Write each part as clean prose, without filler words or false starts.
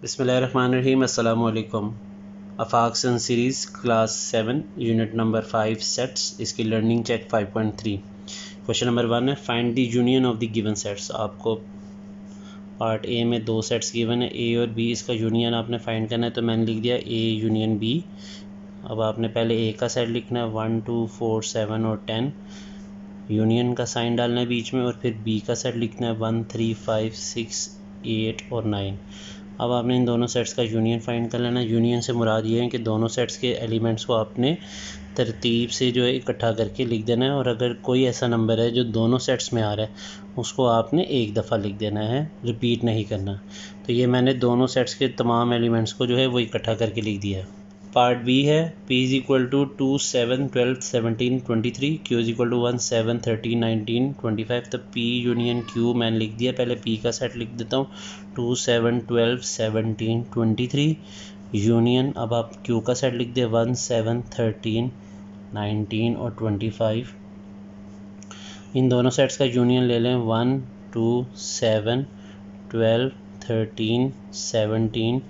बिस्मिल्लाहिर्रहमानिर्रहीम। अस्सलाम वालेकुम। Afaq sun series class 7 unit number 5 sets, इसकी लर्निंग चेक 5.3। क्वेश्चन नंबर 1 है find the union of the given sets. आपको पार्ट ए में दो सेट्स गिवन है, ए और बी, इसका यूनियन आपने फाइंड करना है। तो मैंने लिख दिया ए यूनियन बी। अब आपने पहले ए का सेट लिखना है 1 2 4 7 और 10, यूनियन का साइन डालना है बीच में, और फिर बी का सेट लिखना है 1 3 5 6 8 और 9। अब आपने इन दोनों सेट्स का यूनियन फाइंड कर लेना। यूनियन से मुराद ये है कि दोनों सेट्स के एलिमेंट्स को आपने तरतीब से जो है इकट्ठा करके लिख देना है, और अगर कोई ऐसा नंबर है जो दोनों सेट्स में आ रहा है उसको आपने एक दफ़ा लिख देना है, रिपीट नहीं करना। तो ये मैंने दोनों सेट्स के तमाम एलिमेंट्स को जो है वो इकट्ठा करके लिख दिया है। पार्ट बी है p is equal to 2 7 12 17 23, q is equal to 1 7 13 19 25। तो p यूनियन q मैंने लिख दिया। पहले p का सेट लिख देता हूँ 2 7 12 17 23 यूनियन। अब आप q का सेट लिख दे 1 7 13 19 और 25। इन दोनों सेट्स का यूनियन ले लें 1 2 7 12 13 17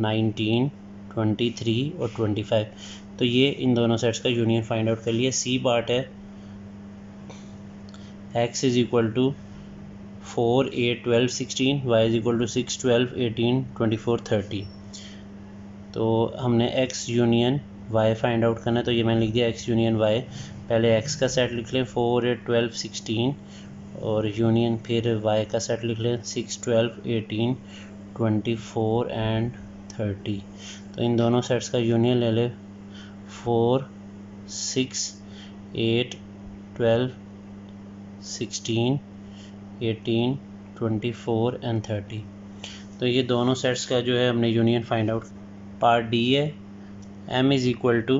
19 23 और 25। तो ये इन दोनों सेट्स का यूनियन फाइंड आउट कर लिया। सी पार्ट है x is equal to 4 8 12 16, y is equal to 6 12 18 24 30। तो हमने x union y find out करना है। तो ये मैंने लिख दिया x यूनियन y। पहले x का सेट लिख लें 4 8 12 16, और यूनियन फिर y का सेट लिख लें 6 12 18 24 एंड 30। तो इन दोनों सेट्स का यूनियन ले ले 4 6 8 12 16 18 24 एंड 30। तो ये दोनों सेट्स का जो है हमने union find out. Part D है m is equal to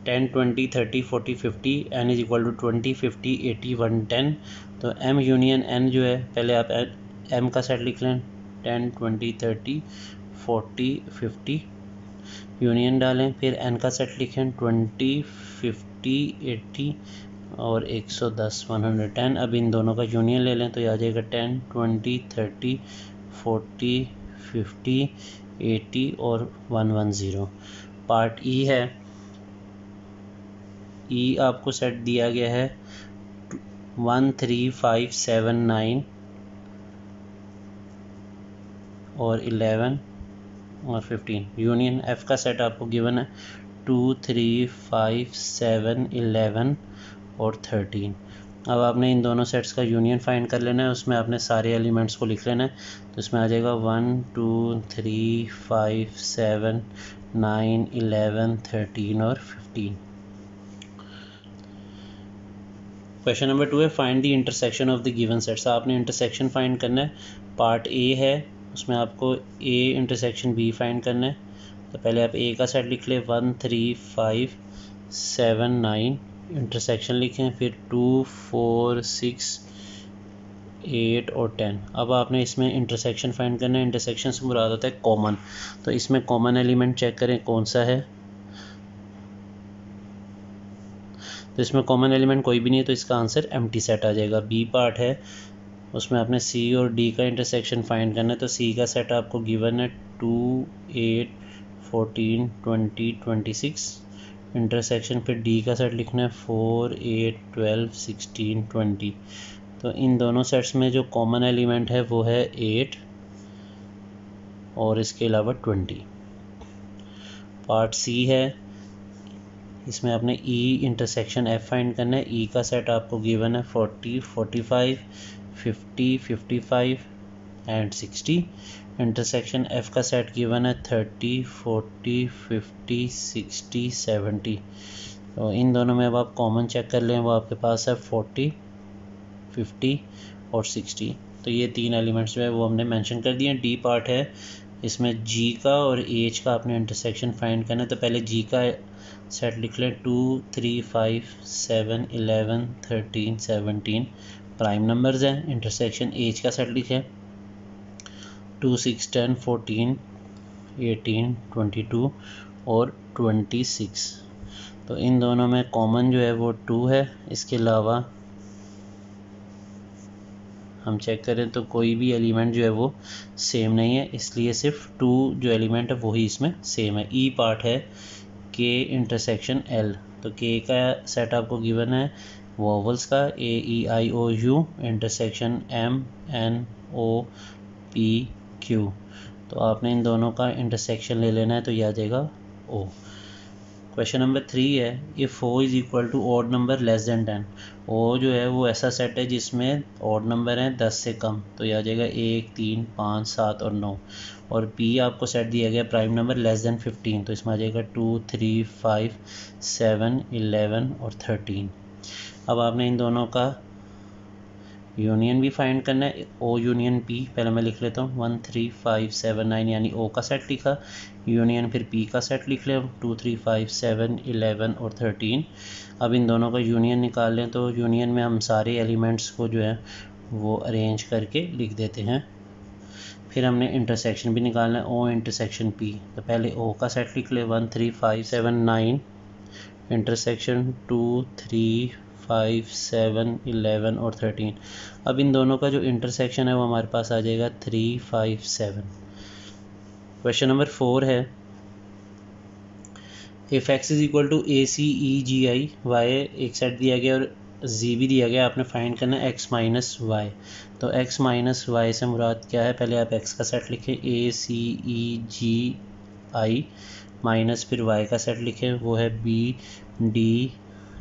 10 20 30 40 50, n is equal to 20 50 80 110। तो m यूनियन n जो है, पहले आप m का सेट लिख लें 10 20 30 40 50, यूनियन डालें, फिर n का सेट लिखें 20 50 80 और 110 110। अब इन दोनों का यूनियन ले लें तो आ जाएगा 10 20 30 40 50 80 और 110। पार्ट ई है, ई आपको सेट दिया गया है 1 3 5 7 9 और 11 और 15। यूनियन एफ़ का सेट आपको गिवन है 2 3 5 7 11 और 13। अब आपने इन दोनों सेट्स का यूनियन फाइंड कर लेना है। उसमें आपने सारे एलिमेंट्स को लिख लेना है। तो इसमें आ जाएगा 1 2 3 5 7 9 11 13 और 15। क्वेश्चन नंबर 2 है find the intersection of the given sets. आपने इंटरसेक्शन फाइंड करना है। पार्ट ए है, उसमें आपको ए इंटरसेक्शन बी फाइंड करना है। तो पहले आप ए का सेट लिख लें 1 3 5 7 9, इंटरसेक्शन लिखें, फिर 2 4 6 8 और 10। अब आपने इसमें इंटरसेक्शन फाइंड करना है। इंटरसेक्शन से मुराद होता है कॉमन। तो इसमें कॉमन एलिमेंट चेक करें कौन सा है। तो इसमें कॉमन एलिमेंट कोई भी नहीं है, तो इसका आंसर एम्प्टी सेट आ जाएगा। बी पार्ट है, उसमें आपने सी और डी का इंटरसेक्शन फाइंड करना है। तो सी का सेट आपको गिवन है 2 8 14 20 26, इंटरसेक्शन फिर डी का सेट लिखना है 4 8 12 16 20। तो इन दोनों सेट्स में जो कॉमन एलिमेंट है वो है 8 और इसके अलावा 20। पार्ट सी है, इसमें आपने ई इंटरसेक्शन एफ फाइंड करना है। ई का सेट आपको गिवन है 40 45 50 55 एंड 60। इंटरसेक्शन एफ का सेट गिवन है 30 40 50 60 70। तो इन दोनों में अब आप कॉमन चेक कर लें, वो आपके पास है 40 50 और 60। तो ये तीन एलिमेंट्स जो है वो हमने मेंशन कर दिए। डी पार्ट है, इसमें जी का और एच का आपने इंटरसेक्शन फाइंड करना है। तो पहले जी का सेट लिख लें 2 3 5 7 11 13 17, प्राइम नंबर्स हैं। इंटरसेक्शन एच का सेट लिखें 2 6 10 14 18 22 और 26। तो इन दोनों में कॉमन जो है वो 2 है। इसके अलावा हम चेक करें तो कोई भी एलिमेंट जो है वो सेम नहीं है, इसलिए सिर्फ 2 जो एलिमेंट है वही इसमें सेम है। ई पार्ट है के इंटरसेक्शन एल, तो के का सेट आपको गिवन है वॉवल्स का A E I O U intersection M N O P Q, तो आपने इन दोनों का इंटरसेक्शन ले लेना है, तो यह आ जाएगा ओ। क्वेश्चन नंबर 3 है, if O is equal to odd number less than 10, O जो है वो ऐसा सेट है जिसमें ऑड नंबर हैं 10 से कम, तो यह आ जाएगा 1 3 5 7 और 9, और पी आपको सेट दिया गया प्राइम नंबर लेस देन 15, तो इसमें आ जाएगा 2 3 5 7 11 और 13। अब आपने इन दोनों का यूनियन भी फाइंड करना है, ओ यूनियन पी, पहले मैं लिख लेता हूँ 1 3 5 7 9 यानी ओ का सेट लिखा, यूनियन फिर पी का सेट लिख लें 2 3 5 7 11 और 13। अब इन दोनों का यूनियन निकाल लें, तो यूनियन में हम सारे एलिमेंट्स को जो है वो अरेंज करके लिख देते हैं। फिर हमने इंटरसेक्शन भी निकालना है, ओ इंटरसेक्शन पी, तो पहले ओ का सेट लिख ले 1 3 5 7 9 इंटरसेक्शन 2 3 5 7 11 और 13। अब इन दोनों का जो इंटरसेक्शन है वो हमारे पास आ जाएगा 3 5 7। क्वेश्चन नंबर 4 है, if X is equal to A C E G I, Y एक सेट दिया गया और जी भी दिया गया, आपने फाइंड करना है एक्स माइनस वाई। तो एक्स माइनस वाई से मुराद क्या है, पहले आप एक्स का सेट लिखें ए सी ई जी आई, माइनस फिर वाई का सेट लिखें वो है बी डी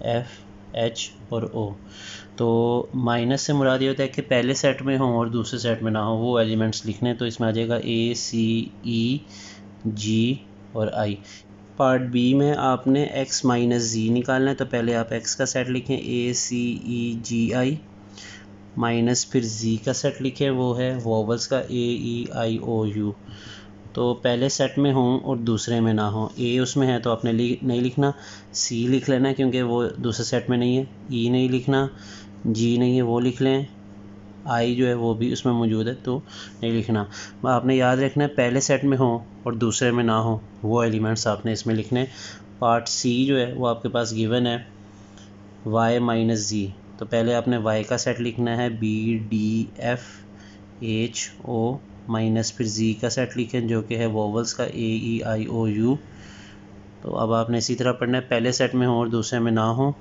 एफ एच और ओ। तो माइनस से मुराद ये होता है कि पहले सेट में हो और दूसरे सेट में ना हो, वो एलिमेंट्स लिखने, तो इसमें आ जाएगा ए सी ई जी और आई। पार्ट बी में आपने x माइनस जी निकालना है, तो पहले आप x का सेट लिखें ए सी ई जी आई, माइनस फिर z का सेट लिखें वो है वॉवल्स का A E I O you. तो पहले सेट में हों और दूसरे में ना हो, ए उसमें है तो आपने नहीं लिखना, सी लिख लेना क्योंकि वो दूसरे सेट में नहीं है, ई नहीं लिखना, जी नहीं है वो लिख लें, आई जो है वो भी उसमें मौजूद है तो नहीं लिखना। आपने याद रखना है पहले सेट में हो और दूसरे में ना हो, वो एलिमेंट्स आपने इसमें लिखने। पार्ट सी जो है वो आपके पास गिवन है y माइनस जी, तो पहले आपने y का सेट लिखना है B D F H O, minus फिर z का सेट लिखें जो कि है वोवल्स का A E I O you. तो अब आपने इसी तरह पढ़ना है, पहले सेट में हो और दूसरे में ना हो,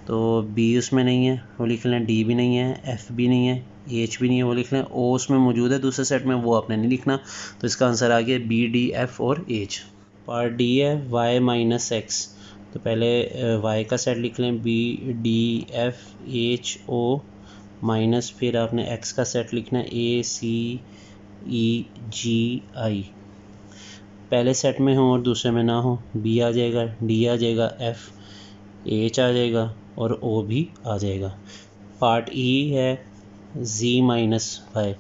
तो बी उसमें नहीं है वो लिख लें, डी भी नहीं है, एफ भी नहीं है, एच भी नहीं है वो लिख लें, ओ उसमें मौजूद है दूसरे सेट में वो आपने नहीं लिखना, तो इसका आंसर आ गया बी डी एफ और एच। पार्ट डी है वाई माइनस एक्स, तो पहले वाई का सेट लिख लें B D F H O, minus फिर आपने एक्स का सेट लिखना है ए सी ई जी आई, पहले सेट में हो और दूसरे में ना हो, बी आ जाएगा, डी आ जाएगा, एफ एच आ जाएगा और ओ भी आ जाएगा। पार्ट ई है z माइनस वाई,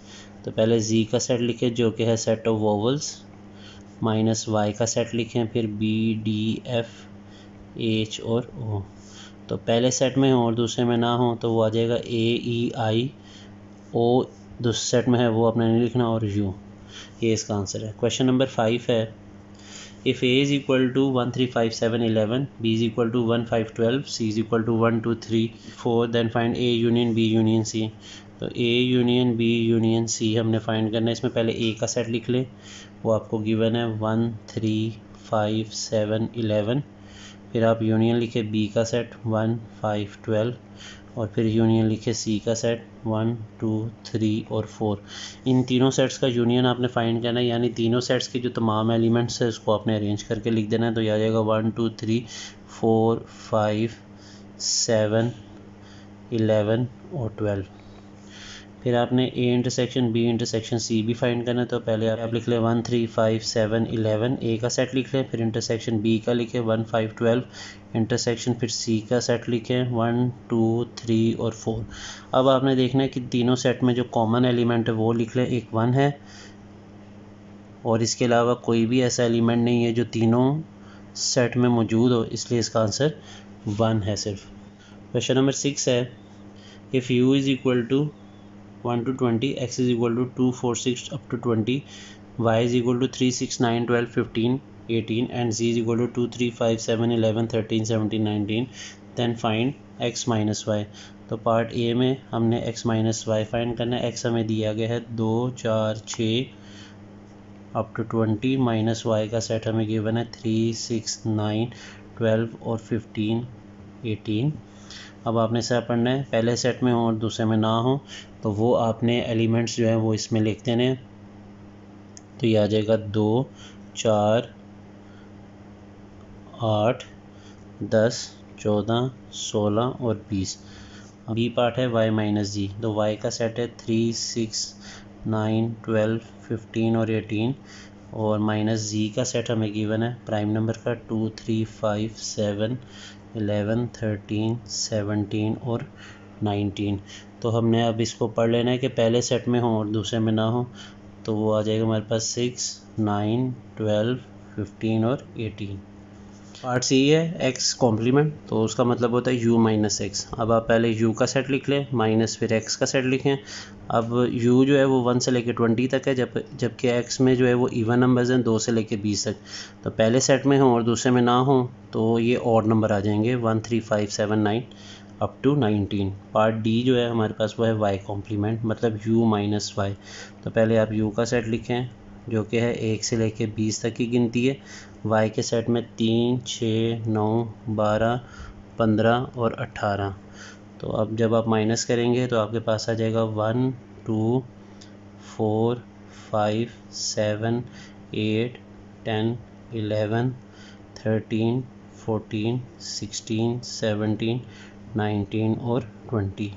तो पहले z का सेट लिखें जो कि है set of vowels, minus y का सेट लिखें फिर b d f h और o। तो पहले सेट में हो और दूसरे में ना हो तो वो आ जाएगा a e i, o दूसरे सेट में है वो अपने नहीं लिखना और u, ये इसका आंसर है। क्वेश्चन नंबर 5 है, if a is equal to 1 3 5 7 11, b is equal to 1 5 12, c is equal to 1 2 3 4, then find a union b union c। तो a union b union c हमने फाइंड करना है, इसमें पहले a का सेट लिख ले, वो आपको गिवन है 1 3 5 7 11, फिर आप यूनियन लिखे b का सेट 1 5 12, और फिर यूनियन लिखे सी का सेट 1 2 3 और 4। इन तीनों सेट्स का यूनियन आपने फाइंड करना है, यानी तीनों सेट्स के जो तमाम एलिमेंट्स है उसको आपने अरेंज करके लिख देना है, तो यह आ जाएगा 1 2 3 4 5 7 11 और 12। फिर आपने A intersection B intersection C भी फाइंड करना है, तो पहले आप लिख लें 1 3 5 7 11, ए का सेट लिख लें, फिर इंटरसेक्शन बी का लिखें 1 5 12, इंटरसेक्शन फिर सी का सेट लिखें 1 2 3 और 4। अब आपने देखना है कि तीनों सेट में जो कॉमन एलिमेंट है वो लिख लें, एक 1 है और इसके अलावा कोई भी ऐसा एलिमेंट नहीं है जो तीनों सेट में मौजूद हो, इसलिए इसका आंसर 1 है सिर्फ। क्वेश्चन नंबर 6 है, if U is equal to 1 to 20, x is equal to 2 4 6 up to 20, y is equal to 3 6 9 12 15 18, and z is equal to 2 3 5 7 11 13 17 19, then find x minus Y. तो पार्ट ए में हमने x minus Y find करना है। x हमें दिया गया है 2 4 6 up to 20 minus Y का सेट हमें गिवन है 3 6 9 12 और 15 18। अब आपने ऐसा पढ़ना है, पहले सेट में हो और दूसरे में ना हो तो वो आपने एलिमेंट्स जो है वो इसमें लिख देने हैं। तो ये आ जाएगा 2 4 8 10 14 16 और 20। बी पार्ट है y माइनस जी। तो y का सेट है 3 6 9 12 15 और 18 और माइनस जी का सेट हमें गिवन है प्राइम नंबर का 2 3 5 7 11 13 17 और 19। तो हमने अब इसको पढ़ लेना है कि पहले सेट में हो और दूसरे में ना हो। तो वो आ जाएगा हमारे पास 6 9 12 15 और 18। पार्ट सी है x कॉम्प्लीमेंट, तो उसका मतलब होता है u माइनस एक्स। अब आप पहले u का सेट लिख लें माइनस फिर x का सेट लिखें। अब u जो है वो 1 से लेकर 20 तक है, जबकि x में जो है वो इवन नंबर्स हैं 2 से लेकर 20 तक। तो पहले सेट में हो और दूसरे में ना हो तो ये ऑड नंबर आ जाएंगे 1 3 5 7 9 अप टू 19। पार्ट डी जो है हमारे पास वो है y कॉम्प्लीमेंट, मतलब u माइनस वाई। तो पहले आप u का सेट लिखें जो कि है 1 से लेकर 20 तक की गिनती है। y के सेट में 3 6 9 12 15 और 18। तो अब जब आप माइनस करेंगे तो आपके पास आ जाएगा 1 2 4 5 7 8 10 11 13 14 16 17 19 और 20।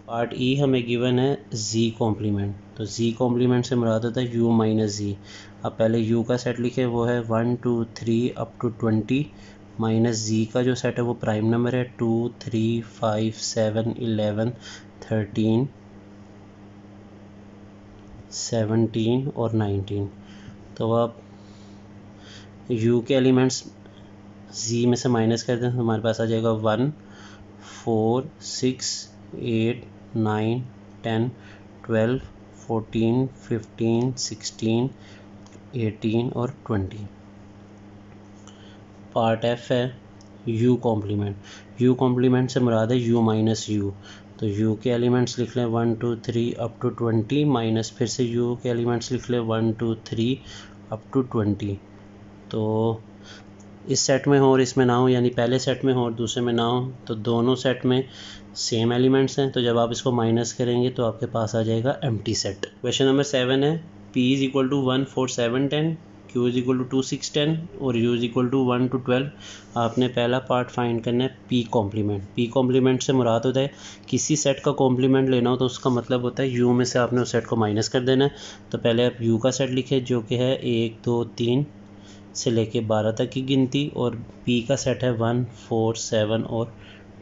पार्ट ई हमें गिवन है z कॉम्प्लीमेंट। तो z कॉम्प्लीमेंट से मुराद होता है u माइनस जी। अब पहले u का सेट लिखे वो है 1 2 3 अप टू 20 माइनस z का जो सेट है वो प्राइम नंबर है 2 3 5 7 11 13 17 और 19। तो आप u के एलिमेंट्स z में से माइनस कर दें तो हमारे पास आ जाएगा 1 4 6 8 9 10 12 14 15 16 18 और 20। पार्ट एफ है u कॉम्प्लीमेंट। u कॉम्प्लीमेंट से मुराद है u माइनस u। तो u के एलिमेंट्स लिख लें 1 2 3 अप टू 20 माइनस फिर से u के एलिमेंट्स लिख लें 1 2 3 अप टू 20। तो इस सेट में हो और इसमें ना हो, यानी पहले सेट में हो और दूसरे में ना हो, तो दोनों सेट में सेम एलिमेंट्स हैं। तो जब आप इसको माइनस करेंगे तो आपके पास आ जाएगा एम्प्टी सेट। क्वेश्चन नंबर 7 है p is equal to 1 4 7 10, q is equal to 2 6 10 और u is equal to 1 to 12। आपने पहला पार्ट फाइंड करना है p कॉम्प्लीमेंट। p कॉम्प्लीमेंट से मुराद होता है किसी सेट का कॉम्प्लीमेंट लेना हो तो उसका मतलब होता है u में से आपने उस सेट को माइनस कर देना है। तो पहले आप u का सेट लिखें जो कि है 1 2 3 से लेके 12 तक की गिनती, और p का सेट है 1 4 7 और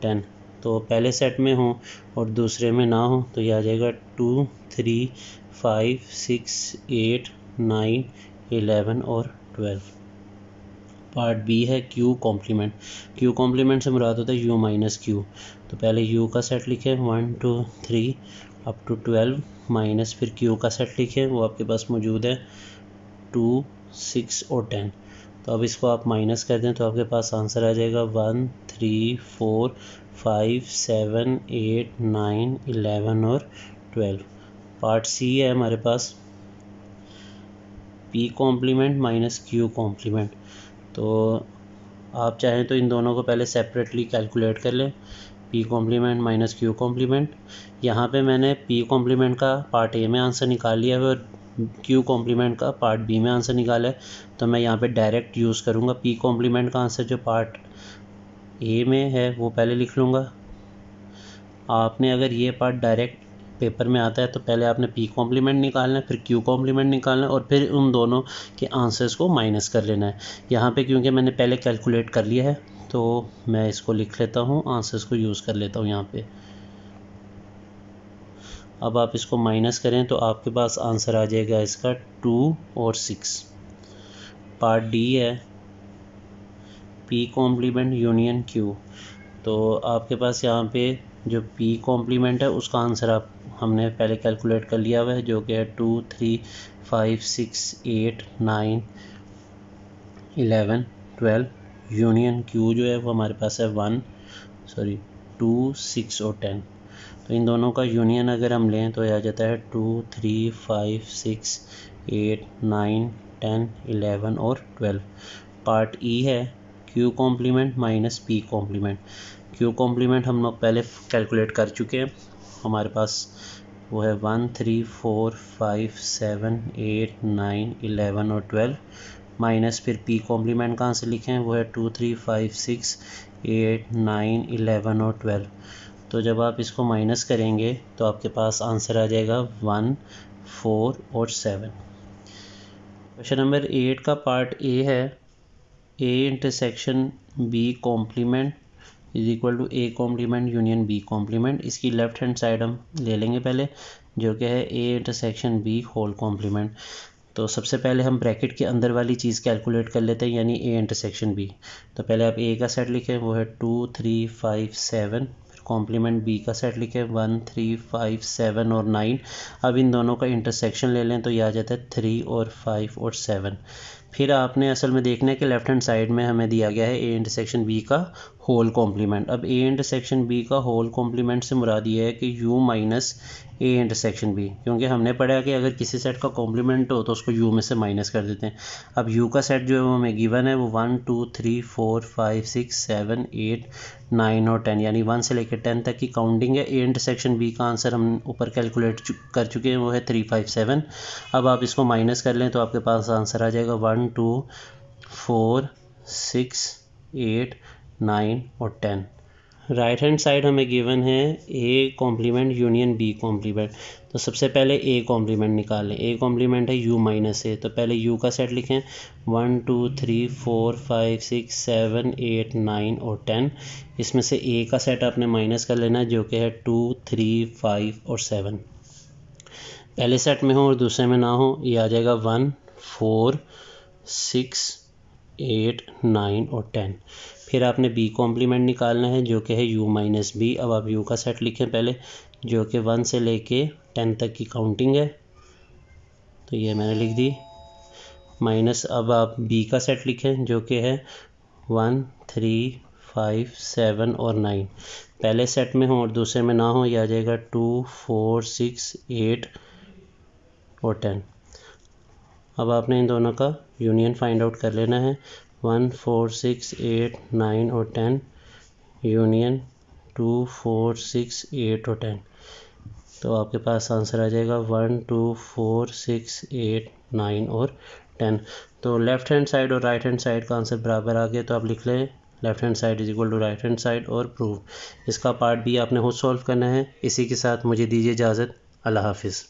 10। तो पहले सेट में हो और दूसरे में ना हो तो यह आ जाएगा 2 3 5 6 8 9 11 और 12। पार्ट बी है q कॉम्प्लीमेंट। q कॉम्प्लीमेंट से मुराद होता है u माइनस q। तो पहले u का सेट लिखें 1 2 3 अप टू 12 माइनस फिर q का सेट लिखें, वो आपके पास मौजूद है 2 6 और 10। तो अब इसको आप माइनस कर दें तो आपके पास आंसर आ जाएगा 1 3 4 5 7 8 9 11 और 12। पार्ट सी है हमारे पास p complement minus q complement. तो आप चाहें तो इन दोनों को पहले सेपरेटली कैलकुलेट कर लें, p complement minus q complement. यहाँ पे मैंने p कॉम्प्लीमेंट का पार्ट ए में आंसर निकाल लिया है और q कॉम्प्लीमेंट का पार्ट बी में आंसर निकाला है। तो मैं यहाँ पे डायरेक्ट यूज़ करूँगा, p कॉम्प्लीमेंट का आंसर जो पार्ट ए में है वो पहले लिख लूँगा। आपने अगर ये पार्ट डायरेक्ट पेपर में आता है तो पहले आपने p कॉम्प्लीमेंट निकालना है, फिर q कॉम्प्लीमेंट निकालना है और फिर उन दोनों के आंसर्स को माइनस कर लेना है। यहाँ पे क्योंकि मैंने पहले कैलकुलेट कर लिया है तो मैं इसको लिख लेता हूँ, आंसर्स को यूज़ कर लेता हूँ यहाँ पे। अब आप इसको माइनस करें तो आपके पास आंसर आ जाएगा इसका 2 और 6। पार्ट डी है p कॉम्प्लीमेंट यूनियन q। तो आपके पास यहाँ पे जो p कॉम्प्लीमेंट है उसका आंसर हमने पहले कैलकुलेट कर लिया हुआ है जो कि है 2 3 5 6 8 9 11 12। यूनियन q जो है वो हमारे पास है 1 2, 6 और 10। तो इन दोनों का यूनियन अगर हम लें तो आ जाता है 2, 3, 5, 6, 8, 9, 10, 11 और 12। पार्ट ई है Q complement minus P complement. Q complement हम लोग पहले कैलकुलेट कर चुके हैं, हमारे पास वो है 1, 3, 4, 5, 7, 8, 9, 11 और 12 माइनस फिर पी कॉम्प्लीमेंट कहाँ से लिखें, वो है 2, 3, 5, 6, 8, 9, 11 और 12। तो जब आप इसको माइनस करेंगे तो आपके पास आंसर आ जाएगा 1, 4 और 7। क्वेश्चन नंबर 8 का पार्ट ए है A intersection B complement is equal to A complement union B complement. इसकी लेफ्ट हैंड साइड हम ले लेंगे पहले, जो कि है A intersection B whole complement. तो सबसे पहले हम ब्रैकेट के अंदर वाली चीज़ कैलकुलेट कर लेते हैं, यानी ए इंटरसेक्शन बी। तो पहले आप ए का सेट लिखें, वो है 2, 3, 5, 7। फिर कॉम्प्लीमेंट बी का सेट लिखें 1, 3, 5, 7 और 9। अब इन दोनों का इंटरसेक्शन ले लें तो यह आ जाता है 3 और 5 और 7। फिर आपने असल में देखना है कि लेफ्ट हैंड साइड में हमें दिया गया है ए इंटरसेक्शन बी का होल कॉम्प्लीमेंट। अब ए इंटरसेक्शन बी का होल कॉम्प्लीमेंट से मुराद ये है कि U minus A intersection B, क्योंकि हमने पढ़ा कि अगर किसी सेट का कॉम्प्लीमेंट हो तो उसको यू में से माइनस कर देते हैं। अब यू का सेट जो है वो हमें गिवन है, वो 1, 2, 3, 4, 5, 6, 7, 8, 9 और 10, यानी 1 से लेकर 10 तक की काउंटिंग है। ए इंटरसेक्शन बी का आंसर हम ऊपर कैलकुलेट कर चुके हैं, वो है 3, 5, 7। अब आप इसको माइनस कर लें तो आपके पास आंसर आ जाएगा 1, 2, 4, 6, 8, 9 और 10। राइट हैंड साइड हमें गिवन है A complement union B complement. तो सबसे पहले ए कॉम्प्लीमेंट निकाल लें। ए कॉम्प्लीमेंट है यू माइनस ए, तो पहले यू का सेट लिखें 1, 2, 3, 4, 5, 6, 7, 8, 9 और 10। इसमें से ए का सेट आपने माइनस कर लेना, जो कि है 2, 3, 5 और 7। पहले सेट में हो और दूसरे में ना हो, ये आ जाएगा 1, 4, 6, 8, 9 और 10। फिर आपने बी कॉम्प्लीमेंट निकालना है, जो कि है यू माइनस बी। अब आप यू का सेट लिखें पहले, जो कि 1 से लेके 10 तक की काउंटिंग है, तो ये मैंने लिख दी माइनस। अब आप बी का सेट लिखें, जो कि है 1, 3, 5, 7 और 9। पहले सेट में हो और दूसरे में ना हो, यह आ जाएगा 2, 4, 6, 8 और 10। अब आपने इन दोनों का यूनियन फाइंड आउट कर लेना है, 1, 4, 6, 8, 9 और 10 यूनियन 2, 4, 6, 8 और 10। तो आपके पास आंसर आ जाएगा 1, 2, 4, 6, 8, 9 और 10। तो लेफ़्ट हैंड साइड और राइट हैंड साइड का आंसर बराबर आ गया, तो आप लिख लें left hand side is equal to right hand side और प्रूव। इसका पार्ट भी आपने खुद सॉल्व करना है। इसी के साथ मुझे दीजिए इजाज़त। अल्लाह हाफिज़।